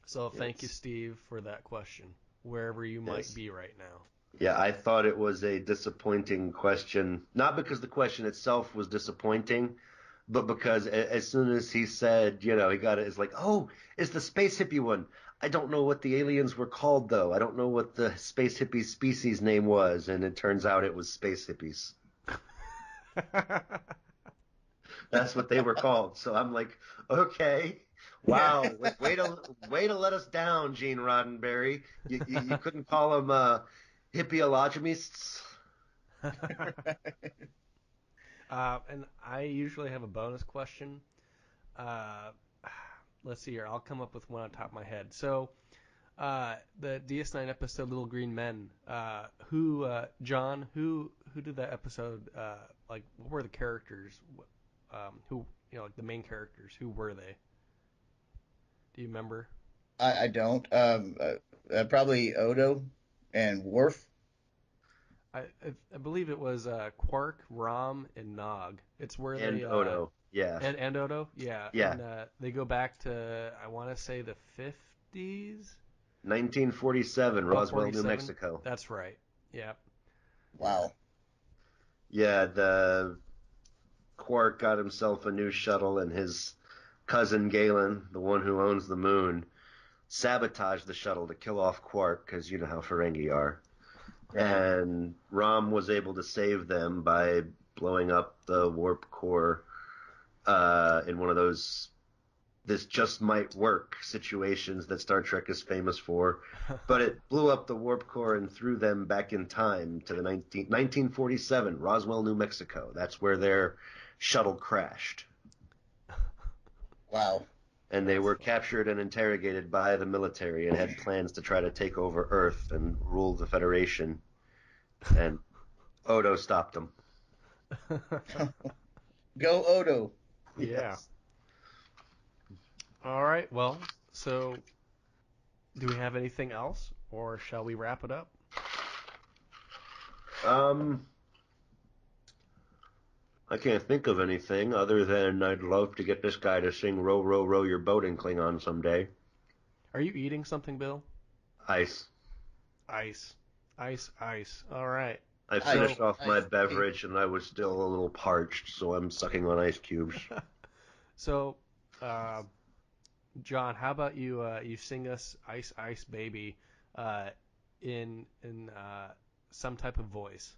So thank you, Steve, for that question, wherever you might be right now. Yeah, I thought it was a disappointing question, not because the question itself was disappointing, but because as soon as he said, he got it, it's like, oh, it's the space hippie one. I don't know what the aliens were called, though. I don't know what the space hippie species name was, and it turns out it was space hippies. That's what they were called. So I'm like, okay, wow, way to let us down, Gene Roddenberry. You couldn't call them hippieologists. And I usually have a bonus question. Let's see here. I'll come up with one on top of my head. So, the DS9 episode "Little Green Men." John? Who did that episode? What were the characters? Who like the main characters? Who were they? Do you remember? I don't. Probably Odo and Worf. I believe it was Quark, Rom, and Nog. It's where and they Odo, yeah, and Odo, yeah. And they go back to, I want to say, the 50s. 1947, Roswell, 47? New Mexico. That's right. Yeah. Wow. Yeah, the Quark got himself a new shuttle, and his cousin Galen, the one who owns the moon, sabotaged the shuttle to kill off Quark, because you know how Ferengi are. Right. And Rom was able to save them by blowing up the warp core in one of those "this just might work" situations that Star Trek is famous for. But it blew up the warp core and threw them back in time to the 1947, Roswell, New Mexico. That's where their shuttle crashed. Wow. And they were captured and interrogated by the military and had plans to try to take over Earth and rule the Federation. And Odo stopped them. Go Odo. Yeah. Yes. All right. Well, so do we have anything else, or shall we wrap it up? I can't think of anything other than I'd love to get this guy to sing "Row, Row, Row Your Boat" in Klingon someday. Are you eating something, Bill? Ice. Ice. Ice, ice. All right. I finished off my beverage and I was still a little parched, so I'm sucking on ice cubes. So, John, how about you sing us "Ice, Ice, Baby" in some type of voice?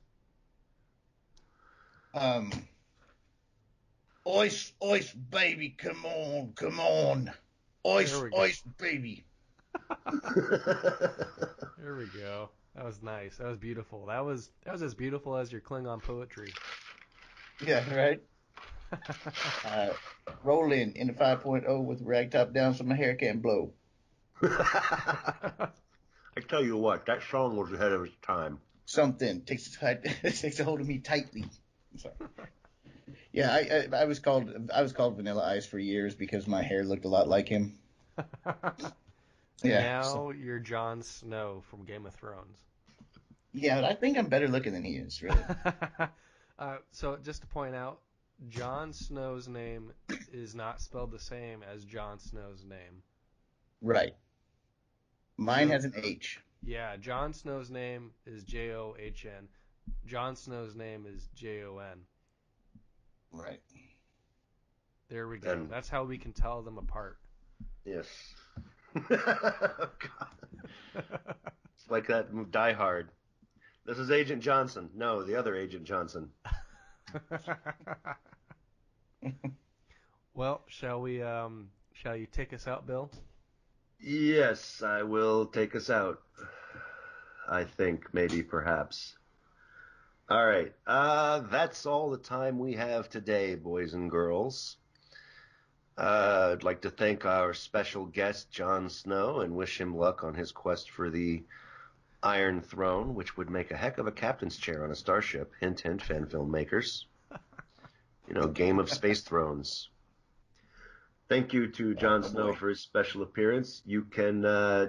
Ice, ice, baby, come on, come on. Ice, ice, baby. There we go. That was nice. That was beautiful. That was as beautiful as your Klingon poetry. Yeah, right. Roll in the 5.0 with ragtop down so my hair can't blow. I tell you what, that song was ahead of its time. Something takes a hold of me tightly. I'm sorry. Yeah, I was called Vanilla Ice for years because my hair looked a lot like him. Yeah. Now you're Jon Snow from Game of Thrones. Yeah, but I think I'm better looking than he is, really. So just to point out, Jon Snow's name is not spelled the same as Jon Snow's name. Right. Mine has an H. Yeah, Jon Snow's name is John. Jon Snow's name is Jon. Right. There we go. That's how we can tell them apart. Yes. Oh, God. It's like that Die Hard. This is Agent Johnson. No, the other Agent Johnson. Well, shall you take us out, Bill? Yes, I will take us out. I think, maybe, perhaps. All right. That's all the time we have today, boys and girls. I'd like to thank our special guest, Jon Snow, and wish him luck on his quest for the Iron Throne, which would make a heck of a captain's chair on a starship. Hint, hint, fan filmmakers. Game of Space Thrones. Thank you to Jon Snow for his special appearance. You can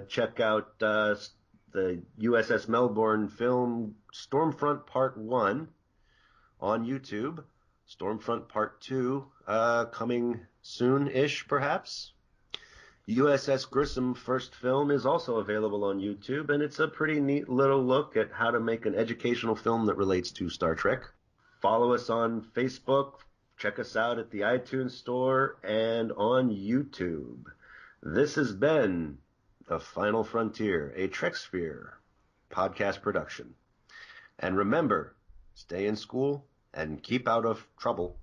check out the USS Melbourne film Stormfront Part 1 on YouTube. Stormfront Part 2 coming soon-ish, perhaps. USS Grissom first film is also available on YouTube, and it's a pretty neat little look at how to make an educational film that relates to Star Trek. Follow us on Facebook. Check us out at the iTunes Store and on YouTube. This has been The Final Frontier, a TrekSphere podcast production. And remember, stay in school and keep out of trouble.